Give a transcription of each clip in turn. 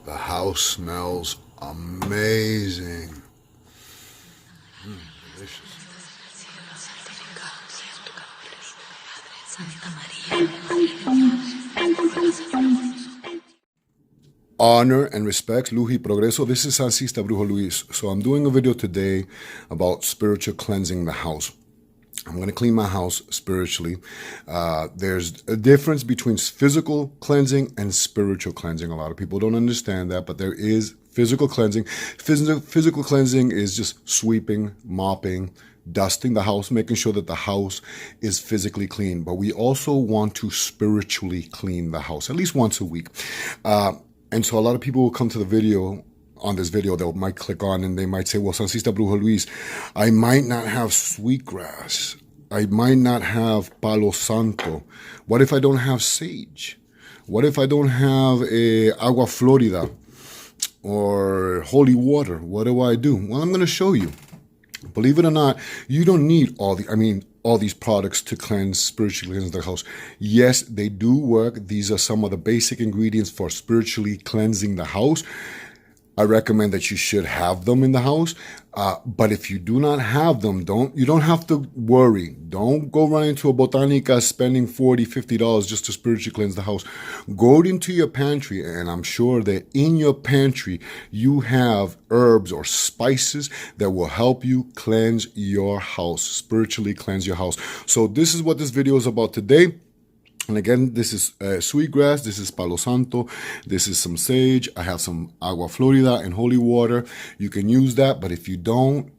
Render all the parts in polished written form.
The house smells amazing. Delicious. Honor and respect, Luz y Progreso. This is Sancista Brujo Luis. So I'm doing a video today about spiritual cleansing the house. I'm going to clean my house spiritually. There's a difference between physical cleansing and spiritual cleansing. A lot of people don't understand that, but there is physical cleansing. Physical cleansing is just sweeping, mopping, dusting the house, making sure that the house is physically clean. But we also want to spiritually clean the house at least once a week. And so a lot of people will come to the video. On this video, they might click on and they might say, well, Sancista Brujo Luis, I might not have sweetgrass. I might not have Palo Santo. What if I don't have sage? What if I don't have agua florida or holy water? What do I do? Well, I'm going to show you. Believe it or not, you don't need all these products to spiritually cleanse the house. Yes, they do work. These are some of the basic ingredients for spiritually cleansing the house. I recommend that you should have them in the house. But if you do not have them, you don't have to worry. Don't go run into a botanica spending $40, $50 just to spiritually cleanse the house. Go into your pantry, and I'm sure that in your pantry, you have herbs or spices that will help you cleanse your house, spiritually cleanse your house. So this is what this video is about today. And again, this is sweetgrass, this is Palo Santo, this is some sage, I have some agua florida and holy water. You can use that, but if you don't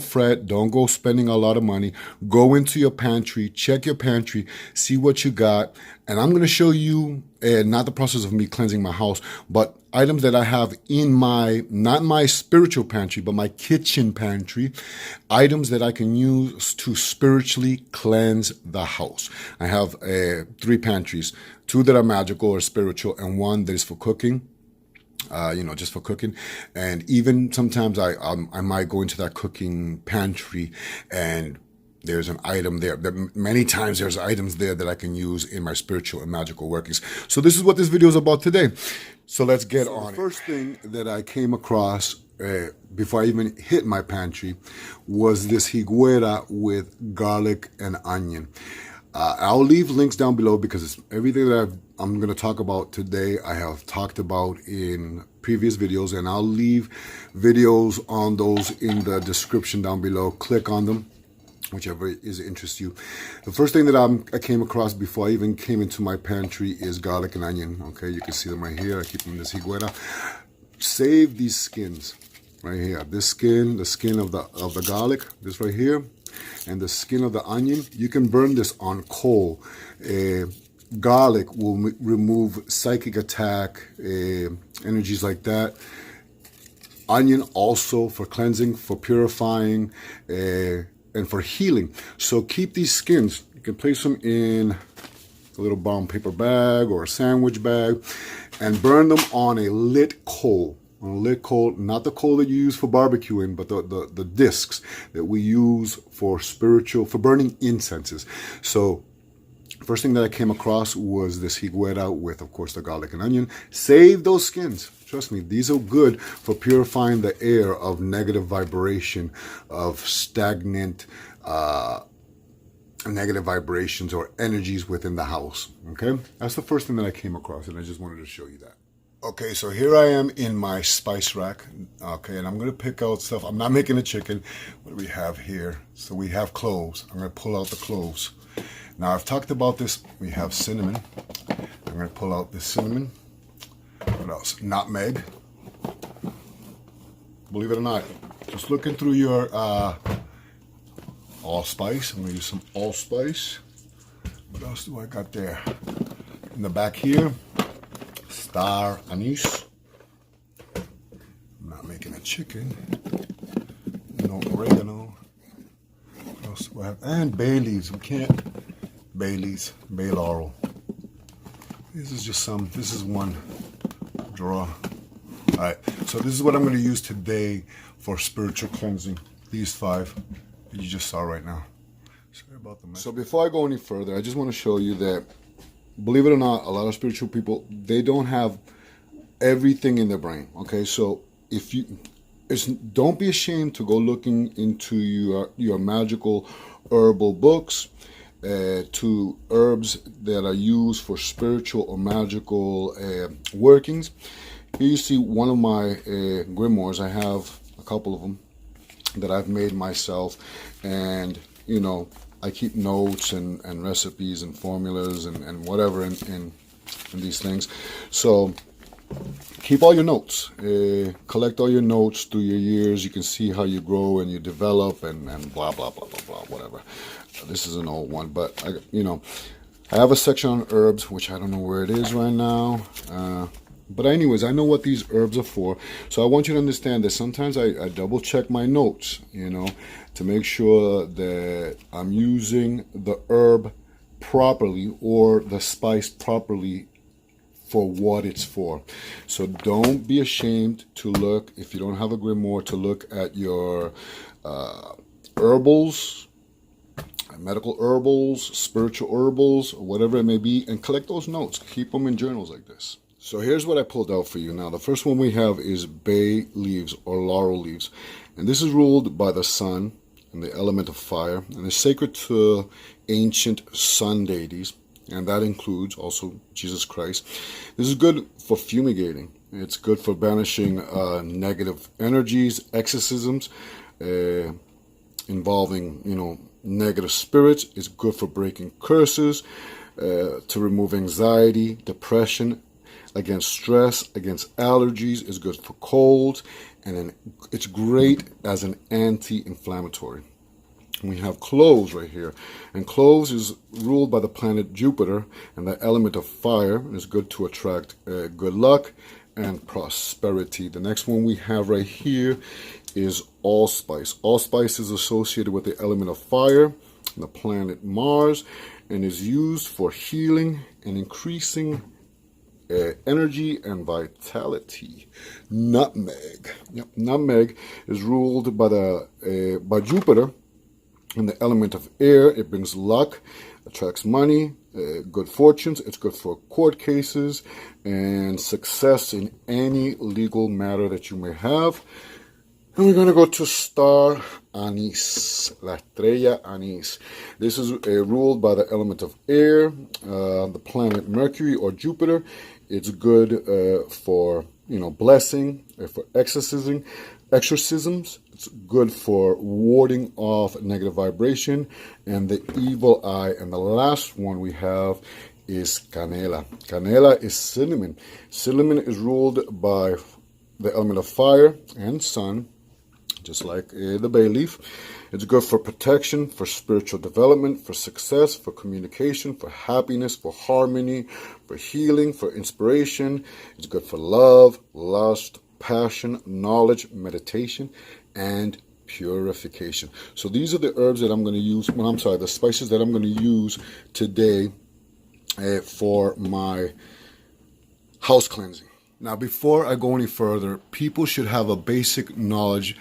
fret, don't go spending a lot of money. Go into your pantry, check your pantry, see what you got. And I'm going to show you, not the process of me cleansing my house, but items that I have in not my spiritual pantry, but my kitchen pantry, items that I can use to spiritually cleanse the house. I have 3 pantries, 2 that are magical or spiritual, and 1 that is for cooking. Just for cooking. And even sometimes I might go into that cooking pantry and there's an item there. Many times there's items there that I can use in my spiritual and magical workings. So this is what this video is about today. So let's get on it. The first thing that I came across before I even hit my pantry was this higuera with garlic and onion. I'll leave links down below because it's everything that I'm going to talk about today I have talked about in previous videos, and I'll leave videos on those in the description down below. Click on them, whichever interests you. The first thing that I came across before I even came into my pantry is garlic and onion. Okay, you can see them right here. I keep them in this higuera. Save these skins right here. This skin, the skin of the garlic, this right here, and the skin of the onion. You can burn this on coal. Garlic will remove psychic attack, energies like that. Onion also for cleansing, for purifying, and for healing. So keep these skins. You can place them in a little brown paper bag or a sandwich bag and burn them on a lit coal. On a lit coal, not the coal that you use for barbecuing, but the discs that we use for burning incenses. So first thing that I came across was this higuera with, of course, the garlic and onion. Save those skins. Trust me, these are good for purifying the air of negative vibration, of stagnant negative vibrations or energies within the house. Okay, that's the first thing that I came across, and I just wanted to show you that. Okay, so here I am in my spice rack. Okay, and I'm going to pick out stuff. I'm not making a chicken. What do we have here? So we have cloves. I'm going to pull out the cloves. Now, I've talked about this. We have cinnamon. I'm going to pull out the cinnamon. What else? Nutmeg. Believe it or not, just looking through your allspice. I'm going to use some allspice. What else do I got there? In the back here, star anise. I'm not making a chicken. No oregano. What else do I have? And bay leaves. We can't. Bay leaves, bay laurel. This is one drawer. All right, so this is what I'm going to use today for spiritual cleansing. These 5 that you just saw right now. Sorry about the mess. So before I go any further, I just want to show you that, believe it or not, a lot of spiritual people, they don't have everything in the brain. Okay, so if you, don't be ashamed to go looking into your magical herbal books, to herbs that are used for spiritual or magical workings. Here you see one of my grimoires. I have a couple of them that I've made myself, and you know, I keep notes and recipes and formulas and whatever in these things. So keep all your notes, collect all your notes through your years. You can see how you grow and you develop and blah blah blah blah blah, whatever. This is an old one, but I have a section on herbs, which I don't know where it is right now. But anyways, I know what these herbs are for. So I want you to understand that sometimes I double check my notes, to make sure that I'm using the herb properly or the spice properly for what it's for. So don't be ashamed to look, if you don't have a grimoire, to look at your herbals, medical herbals, spiritual herbals, or whatever it may be, and collect those notes. Keep them in journals like this. So here's what I pulled out for you. Now, the first one we have is bay leaves or laurel leaves. And this is ruled by the sun and the element of fire, and is sacred to ancient sun deities, and that includes also Jesus Christ. This is good for fumigating. It's good for banishing negative energies, exorcisms, involving, negative spirits. It's good for breaking curses, to remove anxiety, depression, against stress, against allergies. It's good for colds, and it's great as an anti-inflammatory. We have cloves right here, and cloves is ruled by the planet Jupiter and the element of fire, and is good to attract good luck and prosperity. The next one we have right here is allspice. Allspice is associated with the element of fire and the planet Mars, and is used for healing and increasing energy and vitality. Nutmeg. Yep. Nutmeg is ruled by Jupiter and the element of air. It brings luck, attracts money, good fortunes. It's good for court cases and success in any legal matter that you may have. And we're going to go to star anise, la estrella anise. This is ruled by the element of air, the planet Mercury or Jupiter. It's good for, blessing, for exorcisms. It's good for warding off negative vibration and the evil eye. And the last one we have is canela. Canela is cinnamon. Cinnamon is ruled by the element of fire and sun, just like the bay leaf. It's good for protection, for spiritual development, for success, for communication, for happiness, for harmony, for healing, for inspiration. It's good for love, lust, passion, knowledge, meditation, and purification. So these are the herbs that I'm going to use, the spices that I'm going to use today for my house cleansing. Now, before I go any further, people should have a basic knowledge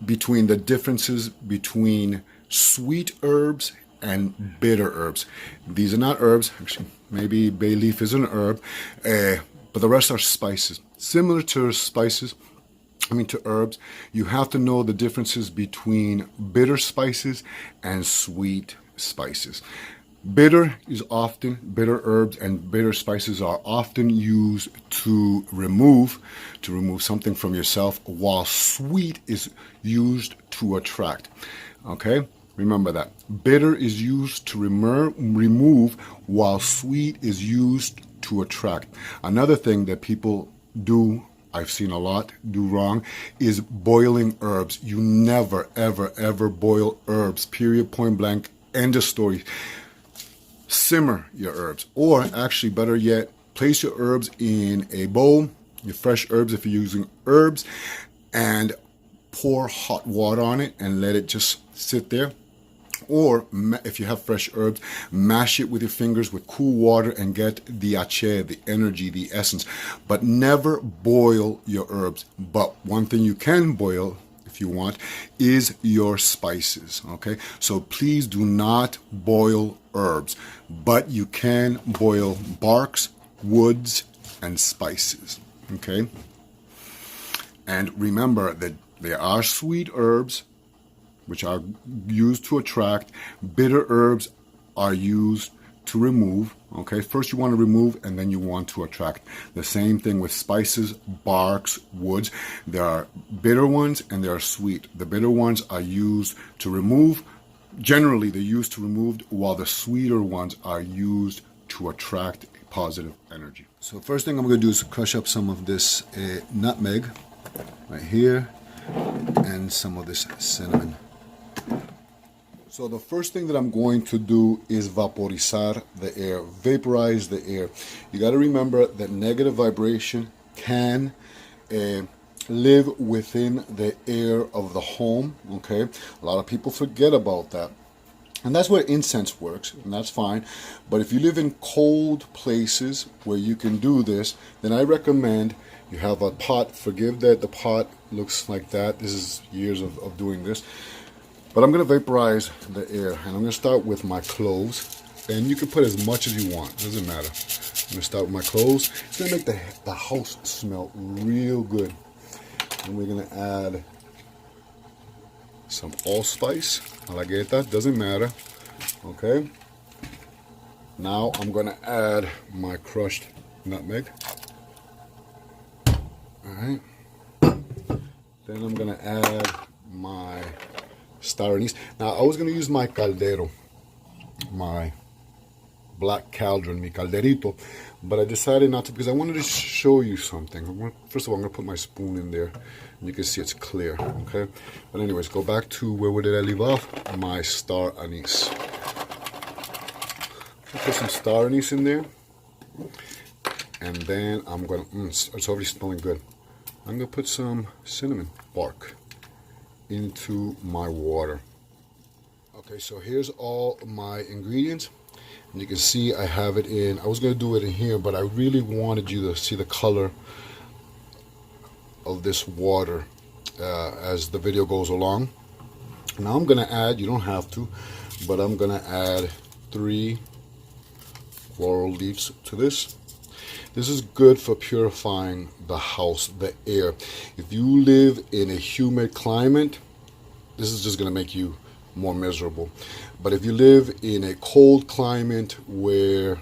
between the differences between sweet herbs and bitter herbs. These are not herbs. Actually, maybe bay leaf is an herb, but the rest are spices. Similar to to herbs, you have to know the differences between bitter spices and sweet spices. Bitter herbs and bitter spices are often used to remove something from yourself, while sweet is used to attract. Okay? Remember that. Bitter is used to remove, while sweet is used to attract. Another thing that people do, I've seen a lot do wrong, is boiling herbs. You never, ever, ever boil herbs. Period, point blank, end of story. Simmer your herbs, or actually better yet, place your herbs in a bowl, your fresh herbs if you're using herbs, and pour hot water on it and let it just sit there. Or if you have fresh herbs, mash it with your fingers with cool water and get the ache, the energy, the essence. But never boil your herbs. But one thing you can boil, if you want, is your spices. Okay, so please do not boil herbs, but you can boil barks, woods, and spices. okay? And remember that there are sweet herbs which are used to attract. Bitter herbs are used to remove, okay? First you want to remove and then you want to attract. The same thing with spices, barks, woods. There are bitter ones and there are sweet. The bitter ones are used to remove. Generally they're used to remove, while the sweeter ones are used to attract positive energy. So first thing I'm going to do is crush up some of this nutmeg right here and some of this cinnamon. So the first thing that I'm going to do is vaporizar the air, vaporize the air. You got to remember that negative vibration can live within the air of the home, okay? A lot of people forget about that. And that's where incense works, and that's fine. But if you live in cold places where you can do this, then I recommend you have a pot. Forgive that the pot looks like that. This is years of doing this. But I'm going to vaporize the air, and I'm going to start with my cloves. And you can put as much as you want, doesn't matter. I'm going to start with my cloves. It's going to make the house smell real good. And we're going to add some allspice, malagueta, doesn't matter, okay? Now I'm going to add my crushed nutmeg. All right. Then I'm going to add my star anise. Now I was going to use my caldero, my black cauldron, mi calderito, but I decided not to because I wanted to show you something. First of all, I'm going to put my spoon in there, and you can see it's clear, okay? But anyways, go back to where did I leave off? My star anise. I'll put some star anise in there, and then I'm going to, it's already smelling good. I'm going to put some cinnamon bark into my water. Okay, so here's all my ingredients. And you can see I have it in, I was going to do it in here, but I really wanted you to see the color of this water as the video goes along. Now I'm going to add, you don't have to, but I'm going to add 3 laurel leaves to this. This is good for purifying the house, the air. If you live in a humid climate, this is just going to make you more miserable. But if you live in a cold climate where,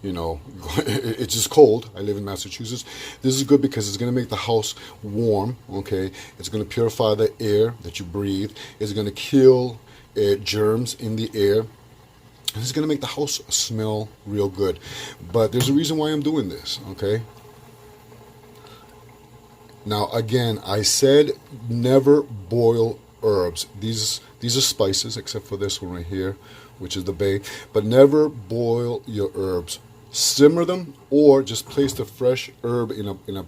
you know, it's just cold, I live in Massachusetts, this is good because it's going to make the house warm, okay? It's going to purify the air that you breathe. It's going to kill germs in the air. This is going to make the house smell real good. But there's a reason why I'm doing this, okay? Now, again, I said never boil herbs. These are spices, except for this one right here, which is the bay. But never boil your herbs. Simmer them, or just place the fresh herb in a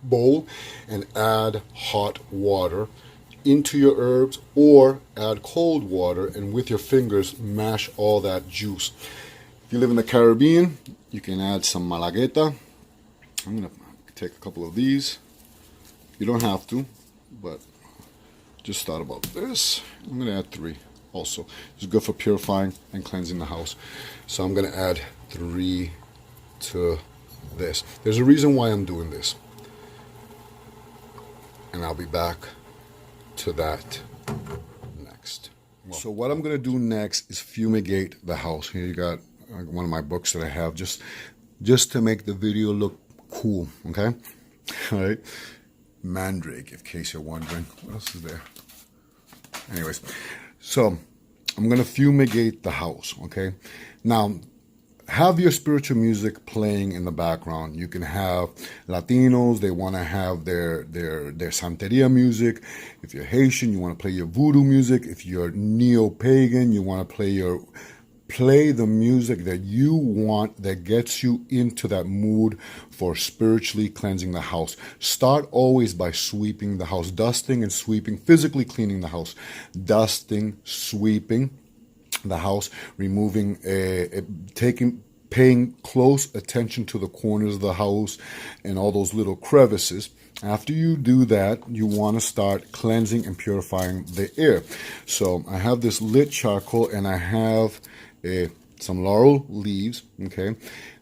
bowl and add hot water into your herbs, or add cold water and with your fingers mash all that juice. If you live in the Caribbean, you can add some malagueta. I'm gonna take a couple of these. You don't have to, but just thought about this. I'm gonna add 3 also. It's good for purifying and cleansing the house. So I'm gonna add 3 to this. There's a reason why I'm doing this, and I'll be back to that next. So what I'm going to do next is fumigate the house. Here you got one of my books that I have just to make the video look cool, okay? All right. Mandrake, in case you're wondering. What else is there? Anyways, so I'm going to fumigate the house, okay? Now, have your spiritual music playing in the background. You can have Latinos, they want to have their Santeria music. If you're Haitian, you want to play your voodoo music. If you're neo-pagan, you want to play the music that you want, that gets you into that mood for spiritually cleansing the house. Start always by sweeping the house, dusting and sweeping, physically cleaning the house, dusting, sweeping the house, removing, paying close attention to the corners of the house and all those little crevices. After you do that, you want to start cleansing and purifying the air. So I have this lit charcoal, and I have some laurel leaves, okay?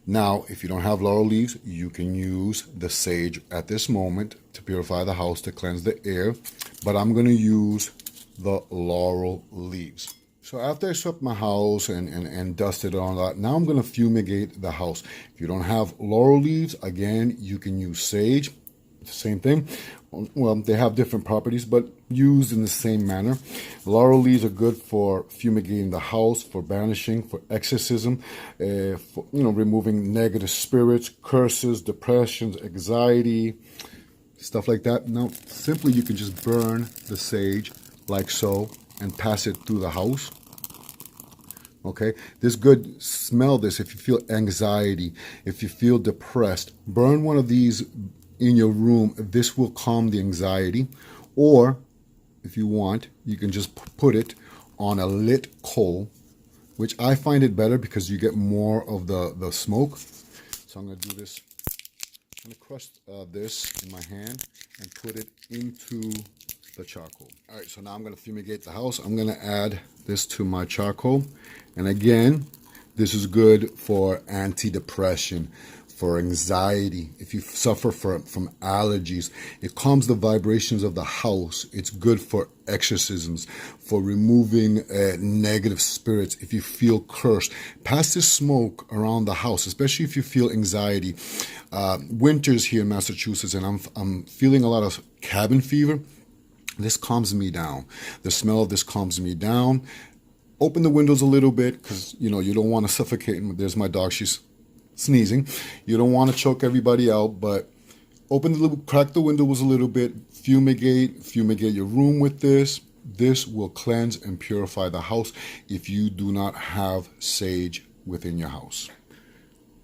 Now, if you don't have laurel leaves, you can use the sage at this moment to purify the house, to cleanse the air, but I'm going to use the laurel leaves. So after I swept my house and dusted all that, now I'm going to fumigate the house. If you don't have laurel leaves, again, you can use sage. Same thing. Well, they have different properties, but used in the same manner. Laurel leaves are good for fumigating the house, for banishing, for exorcism, for removing negative spirits, curses, depressions, anxiety, stuff like that. Now, simply you can just burn the sage like so and pass it through the house. Okay, this good, smell this if you feel anxiety, if you feel depressed, burn one of these in your room. This will calm the anxiety. Or if you want, you can just put it on a lit coal, which I find it better because you get more of the smoke. So I'm going to do this. I'm going to crush this in my hand and put it into the charcoal. All right, so now I'm going to fumigate the house. I'm going to add this to my charcoal. And again, this is good for anti-depression, for anxiety. If you suffer from allergies, it calms the vibrations of the house. It's good for exorcisms, for removing negative spirits. If you feel cursed, pass this smoke around the house, especially if you feel anxiety. Winter's here in Massachusetts, and I'm feeling a lot of cabin fever. This calms me down. The smell of this calms me down. Open the windows a little bit because, you don't want to suffocate. There's my dog. She's sneezing. You don't want to choke everybody out, but crack the windows a little bit. Fumigate your room with this. This will cleanse and purify the house if you do not have sage within your house.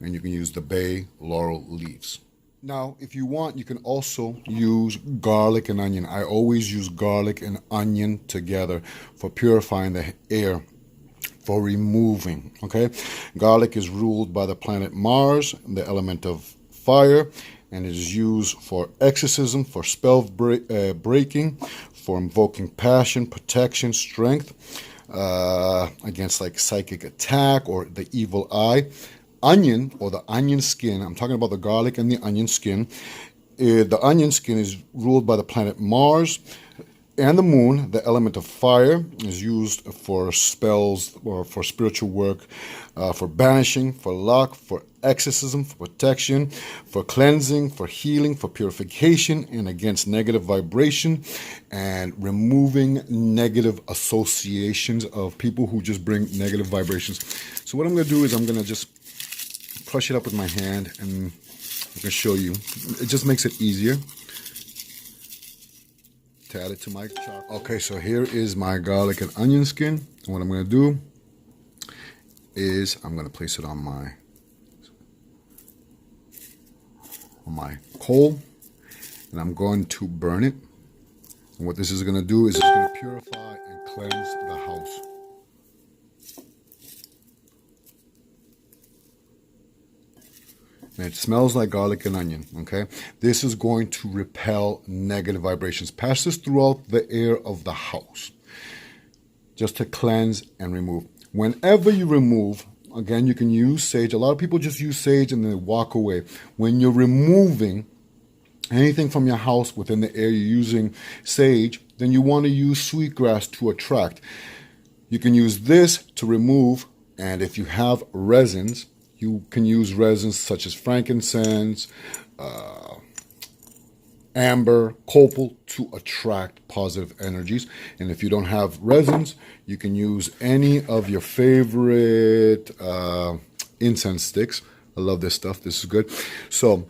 And you can use the bay laurel leaves. Now, if you want, you can also use garlic and onion. I always use garlic and onion together for purifying the air, for removing, okay? Garlic is ruled by the planet Mars, the element of fire, and it is used for exorcism, for spell breaking, for invoking passion, protection, strength, against like psychic attack or the evil eye. Onion, or the onion skin, I'm talking about the garlic and the onion skin. The onion skin is ruled by the planet Mars and the moon. The element of fire is used for spells or for spiritual work, for banishing, for luck, for exorcism, for protection, for cleansing, for healing, for purification, and against negative vibration, and removing negative associations of people who just bring negative vibrations. So what I'm going to do is I'm going to just crush it up with my hand, and I'm going to show you. It just makes it easier to add it to my charcoal. Okay, so here is my garlic and onion skin. And what I'm going to do is I'm going to place it on my coal, and I'm going to burn it. And what this is going to do is it's going to purify and cleanse the house. And it smells like garlic and onion, okay? This is going to repel negative vibrations. Pass this throughout the air of the house, just to cleanse and remove. Whenever you remove, again, you can use sage. A lot of people just use sage and then walk away. When you're removing anything from your house within the air, you're using sage, then you want to use sweetgrass to attract. You can use this to remove, and if you have resins, you can use resins such as frankincense, amber, copal to attract positive energies. And if you don't have resins, you can use any of your favorite incense sticks. I love this stuff. This is good. So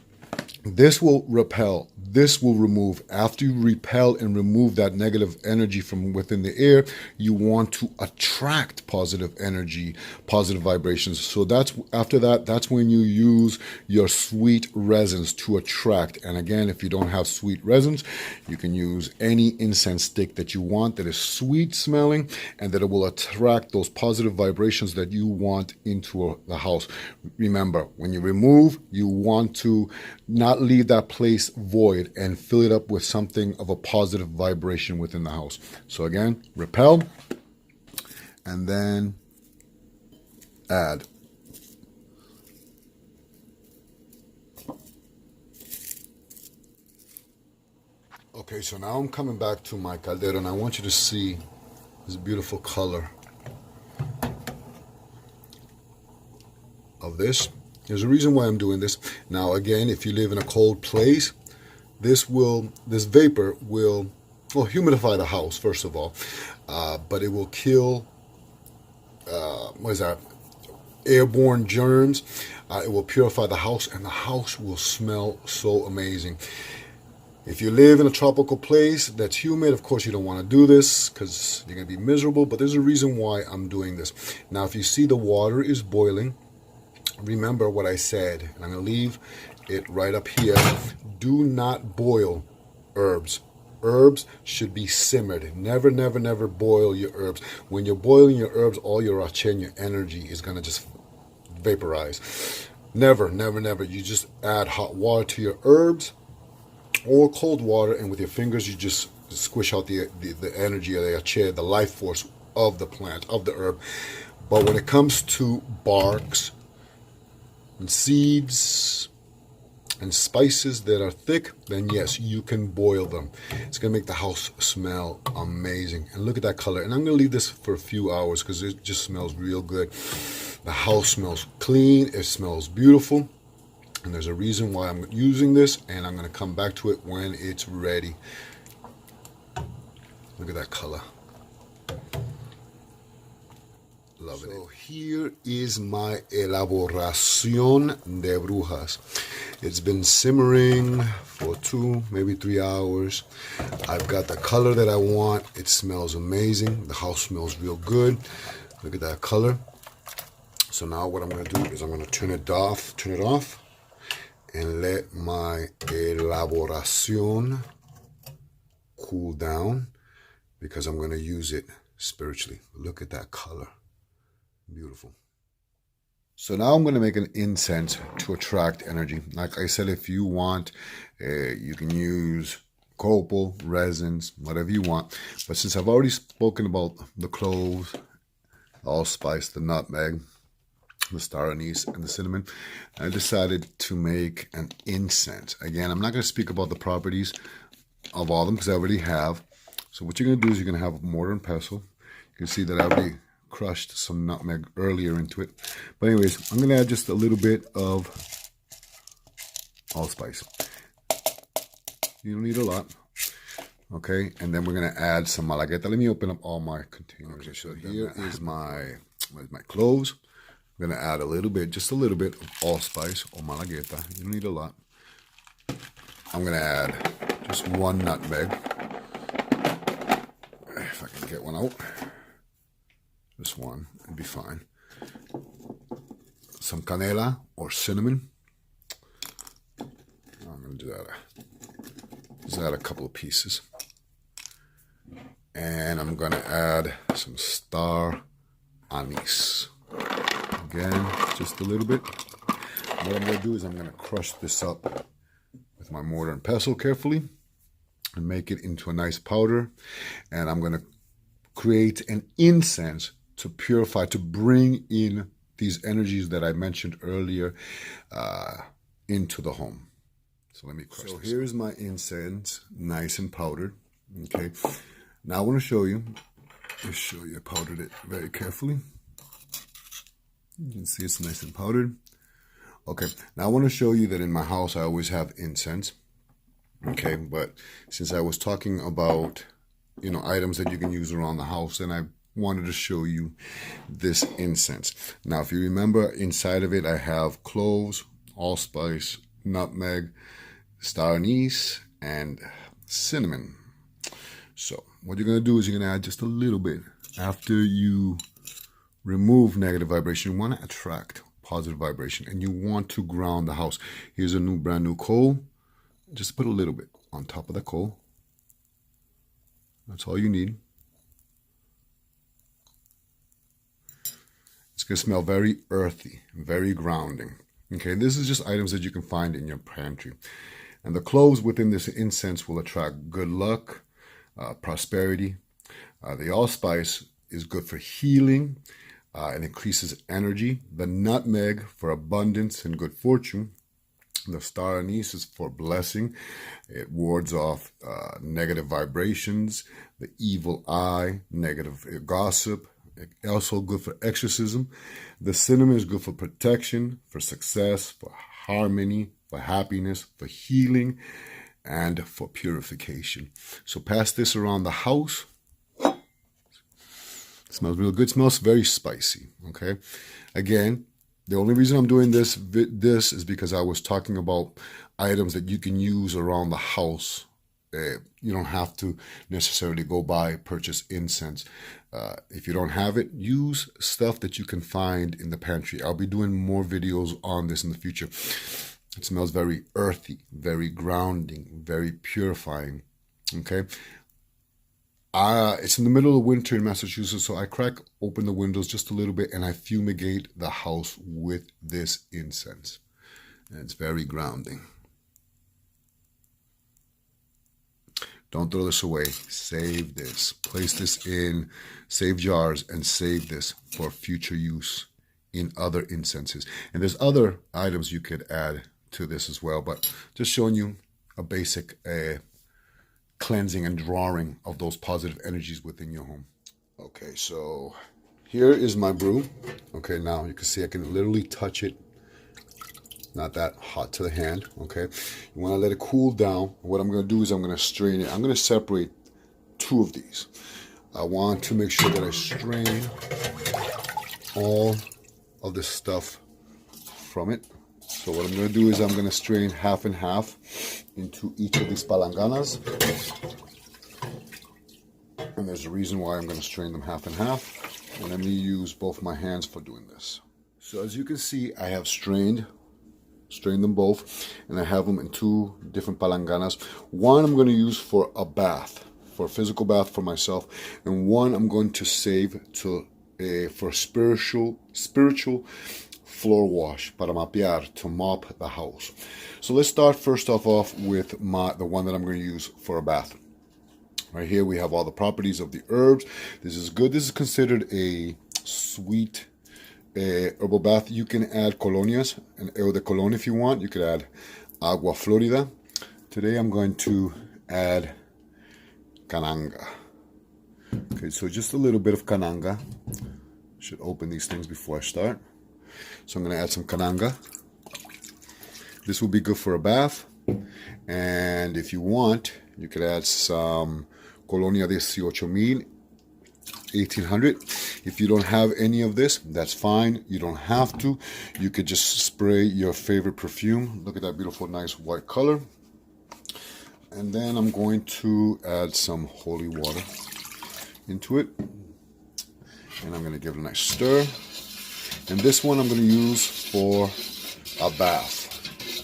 this will repel. This will remove. After you repel and remove that negative energy from within the air, you want to attract positive energy, positive vibrations. So after that, that's when you use your sweet resins to attract. And again, if you don't have sweet resins, you can use any incense stick that you want that is sweet smelling and that it will attract those positive vibrations that you want into the house. Remember, when you remove, you want to not leave that place void and fill it up with something of a positive vibration within the house. So again, repel and then add. Okay, so now I'm coming back to my caldero, and I want you to see this beautiful color of this. There's a reason why I'm doing this. Now, again, if you live in a cold place, this vapor will, well, humidify the house, first of all, but it will kill, what is that, airborne germs. It will purify the house, and the house will smell so amazing. If you live in a tropical place that's humid, of course you don't want to do this because you're going to be miserable, but there's a reason why I'm doing this. Now, if you see the water is boiling, remember what I said, and I'm going to leave it right up here. Do not boil herbs. Herbs should be simmered. Never, never, never boil your herbs. When you're boiling your herbs, all your rache and your energy is going to just vaporize. Never, never, never. You just add hot water to your herbs or cold water, and with your fingers you just squish out the energy of the rache, the life force of the plant, of the herb. But when it comes to barks and seeds and spices that are thick, then yes, you can boil them. It's going to make the house smell amazing. And look at that color. And I'm going to leave this for a few hours because it just smells real good. The house smells clean. It smells beautiful. And there's a reason why I'm using this, and I'm going to come back to it when it's ready. Look at that color. Love it. So here is my elaboración de brujas. It's been simmering for 2, maybe 3 hours. I've got the color that I want. It smells amazing. The house smells real good. Look at that color. So now what I'm going to do is I'm going to turn it off, and let my elaboración cool down because I'm going to use it spiritually. Look at that color. Beautiful. So now I'm going to make an incense to attract energy. Like I said, if you want, you can use copal, resins, whatever you want. But since I've already spoken about the cloves, the allspice, the nutmeg, the star anise, and the cinnamon, I decided to make an incense. Again, I'm not going to speak about the properties of all of them because I already have. So what you're going to do is you're going to have a mortar and pestle. You can see that I already crushed some nutmeg earlier into it. But anyways, I'm going to add just a little bit of allspice. You don't need a lot. Okay, and then we're going to add some malagueta. Let me open up all my containers. Okay, so here is my cloves. I'm going to add a little bit, just a little bit of allspice or malagueta. You don't need a lot. I'm going to add just 1 nutmeg. If I can get one out. Just 1, it'd be fine. Some canela or cinnamon. I'm going to do that. Just add a couple of pieces. And I'm going to add some star anise. Again, just a little bit. What I'm going to do is I'm going to crush this up with my mortar and pestle carefully and make it into a nice powder. And I'm going to create an incense to purify, to bring in these energies that I mentioned earlier into the home. So let me crush this. So here's my incense, nice and powdered. Okay. Now I want to show you. Just show you I powdered it very carefully. You can see it's nice and powdered. Okay, now I want to show you that in my house I always have incense. Okay, but since I was talking about, items that you can use around the house, then I wanted to show you this incense. Now, if you remember, inside of it I have cloves, allspice, nutmeg, star anise, and cinnamon. So what you're going to do is you're going to add just a little bit. After you remove negative vibration, you want to attract positive vibration, and you want to ground the house. Here's a brand new coal. Just put a little bit on top of the coal. That's all you need. It's going to smell very earthy, very grounding. Okay, this is just items that you can find in your pantry. And the cloves within this incense will attract good luck, prosperity. The allspice is good for healing. It increases energy. The nutmeg for abundance and good fortune. The star anise is for blessing. It wards off negative vibrations, the evil eye, negative gossip. Also good for exorcism. The cinnamon is good for protection, for success, for harmony, for happiness, for healing, and for purification. So pass this around the house. It smells real good. It smells very spicy. Okay. Again, the only reason I'm doing this is because I was talking about items that you can use around the house. You don't have to necessarily go purchase incense. If you don't have it, use stuff that you can find in the pantry. I'll be doing more videos on this in the future. It smells very earthy, very grounding, very purifying. Okay. It's in the middle of winter in Massachusetts, so I crack open the windows just a little bit and I fumigate the house with this incense. And it's very grounding. Don't throw this away. Save this. Place this in save jars and save this for future use in other incenses. And there's other items you could add to this as well, but just showing you a basic cleansing and drawing of those positive energies within your home. Okay, so here is my brew. Okay, now you can see I can literally touch it. Not that hot to the hand. Okay, you want to let it cool down. What I'm going to do is I'm going to strain it. I'm going to separate two of these. I want to make sure that I strain all of this stuff from it. So what I'm going to do is I'm going to strain half and half into each of these palanganas. And there's a reason why I'm going to strain them half and half. And let me use both my hands for doing this. So as you can see, I have strained them both, and I have them in two different palanganas. One I'm going to use for a bath, for a physical bath for myself, and one I'm going to save for spiritual floor wash, para mapear, to mop the house. So let's start first off with the one that I'm going to use for a bath. Right here we have all the properties of the herbs. This is good. This is considered a sweet herbal bath. You can add colonias and eau de cologne if you want. You could add agua florida. Today I'm going to add cananga. Okay, so just a little bit of cananga. Should open these things before I start. So I'm going to add some cananga. This will be good for a bath. And if you want, you could add some Colonia 18,000, 1800. If you don't have any of this, that's fine. You don't have to. You could just spray your favorite perfume. Look at that beautiful, nice white color. And then I'm going to add some holy water into it. And I'm going to give it a nice stir. And this one I'm going to use for a bath.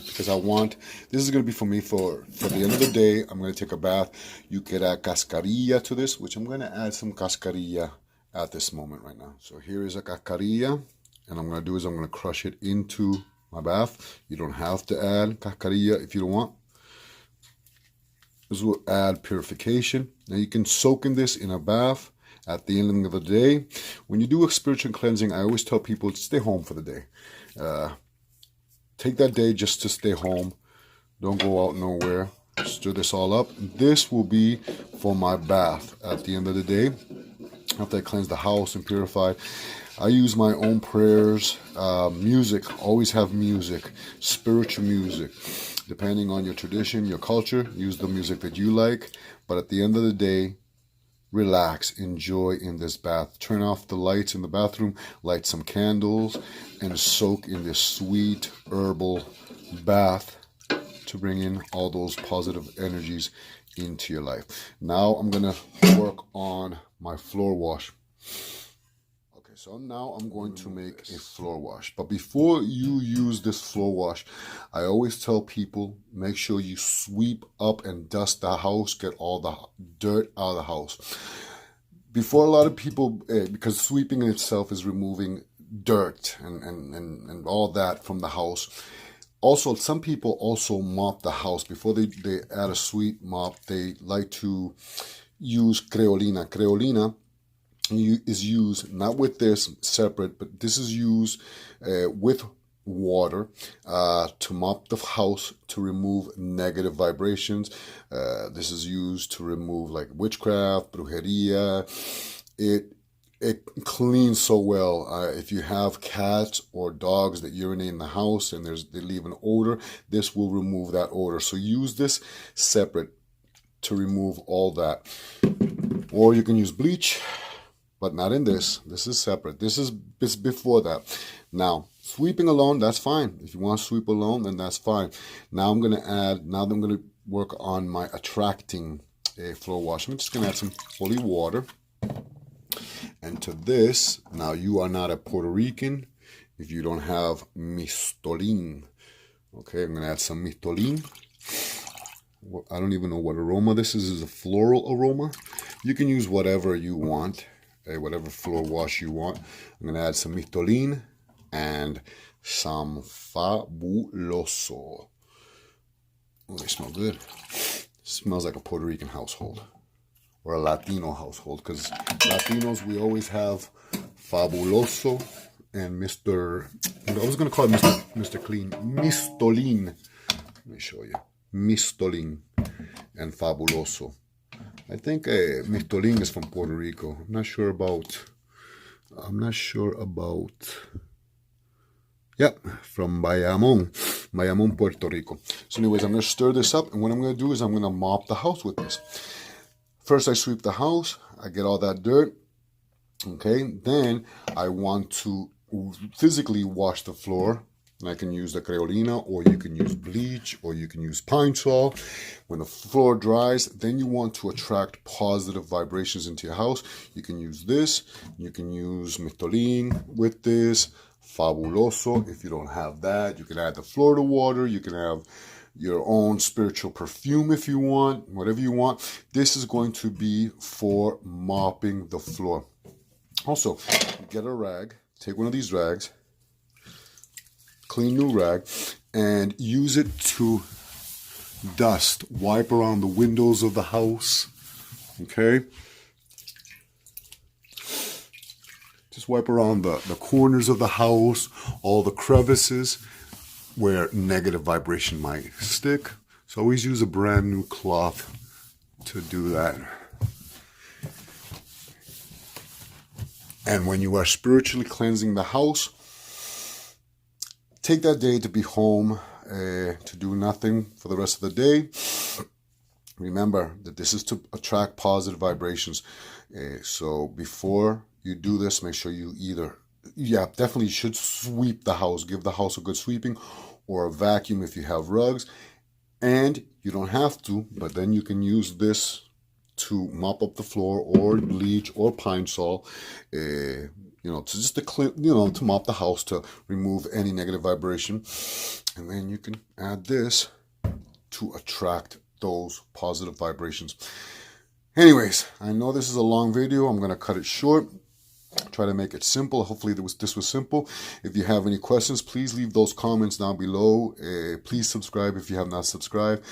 Because this is going to be for me for the end of the day. I'm going to take a bath. You could add cascarilla to this, which I'm going to add some cascarilla at this moment right now. So here is a cascarilla. And I'm going to do is I'm going to crush it into my bath. You don't have to add cascarilla if you don't want. This will add purification. Now you can soak in this in a bath at the end of the day. When you do a spiritual cleansing, I always tell people to stay home for the day. Take that day just to stay home. Don't go out nowhere. Stir this all up. This will be for my bath at the end of the day. After I cleanse the house and purify, I use my own prayers, music. Always have music, spiritual music. Depending on your tradition, your culture, use the music that you like. But at the end of the day, relax, enjoy in this bath. Turn off the lights in the bathroom, light some candles, and soak in this sweet herbal bath to bring in all those positive energies into your life. Now I'm going to work on my floor wash. Okay, so now I'm going to make a floor wash. But before you use this floor wash, I always tell people, make sure you sweep up and dust the house, get all the dirt out of the house. Before a lot of people, because sweeping in itself is removing dirt and all that from the house. Also, some people also mop the house. Before they add a sweet mop, they like to use creolina. Creolina is used not with this separate, but this is used with water to mop the house, to remove negative vibrations. This is used to remove like witchcraft, brujeria. It cleans so well. If you have cats or dogs that urinate in the house and they leave an odor, this will remove that odor. So use this separate to remove all that. Or you can use bleach, but not in this. This is separate. This is before that. Now, sweeping alone, that's fine. If you want to sweep alone, then that's fine. Now I'm going to work on my attracting floor wash. I'm just going to add some holy water. And to this, now you are not a Puerto Rican if you don't have mistolin. Okay, I'm going to add some mistolin. I don't even know what aroma this is. It's a floral aroma. You can use whatever you want, whatever floor wash you want. I'm going to add some mistolin and some fabuloso. Oh, they smell good. It smells like a Puerto Rican household or a Latino household, because Latinos, we always have fabuloso and Mr. I was going to call it Mr. Clean. Mistolin. Let me show you. Mistolin and fabuloso. I think mistolin is from Puerto Rico. I'm not sure about. Yep, from Bayamon, Puerto Rico. So anyways, I'm going to stir this up, and what I'm going to do is I'm going to mop the house with this. First, I sweep the house. I get all that dirt. Okay, then I want to physically wash the floor. And I can use the creolina, or you can use bleach, or you can use pine sol. When the floor dries, then you want to attract positive vibrations into your house. You can use this. You can use mistolin with this. Fabuloso. If you don't have that, you can add the Florida water. You can have your own spiritual perfume if you want, whatever you want. This is going to be for mopping the floor. Also, get a rag. Take one of these rags. Clean new rag, and use it to dust. Wipe around the windows of the house. Okay? Just wipe around the corners of the house, all the crevices where negative vibration might stick. So always use a brand new cloth to do that. And when you are spiritually cleansing the house, take that day to be home, to do nothing for the rest of the day. Remember that this is to attract positive vibrations. So before you do this, make sure you definitely should sweep the house. Give the house a good sweeping, or a vacuum if you have rugs. And you don't have to, but then you can use this to mop up the floor, or bleach, or pine sol. To mop the house, to remove any negative vibration. And then you can add this to attract those positive vibrations. Anyways, I know this is a long video. I'm going to cut it short. Try to make it simple. Hopefully this was simple. If you have any questions, please leave those comments down below. Please subscribe if you have not subscribed.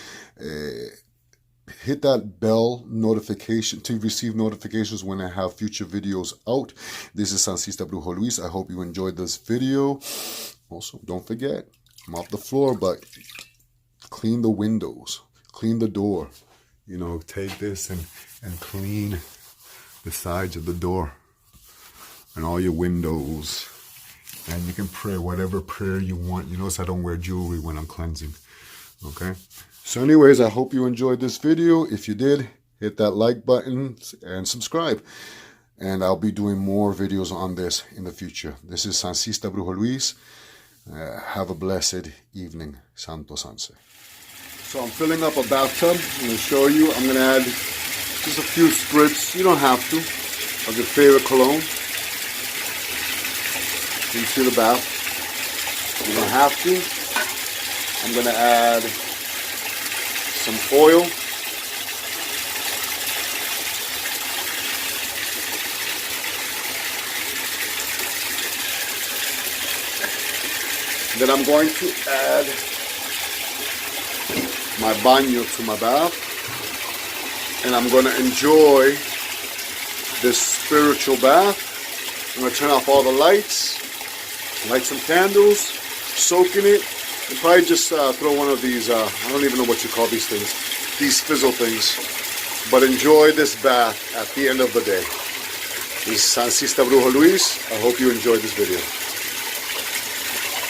Hit that bell notification to receive notifications when I have future videos out. This is Sancista Brujo Luis. I hope you enjoyed this video. Also, don't forget, mop the floor, but clean the windows, clean the door. Take this and clean the sides of the door and all your windows. And you can pray whatever prayer you want. You notice I don't wear jewelry when I'm cleansing. Okay? So anyways, I hope you enjoyed this video. If you did, hit that like button and subscribe. And I'll be doing more videos on this in the future. This is Sancista Brujo Luis. Have a blessed evening. Santo Sanse. So I'm filling up a bathtub. I'm going to show you. I'm going to add just a few spritz. You don't have to. Of your favorite cologne into the bath. You don't have to. I'm going to add some oil. Then I'm going to add my baño to my bath. And I'm going to enjoy this spiritual bath. I'm going to turn off all the lights, light some candles, soak in it, and probably just throw one of these, I don't even know what you call these things, these fizzle things. But enjoy this bath at the end of the day. This is Sancista Brujo Luis. I hope you enjoyed this video. It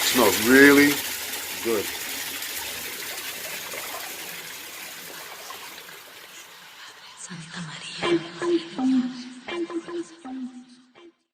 smells really good. Santa María.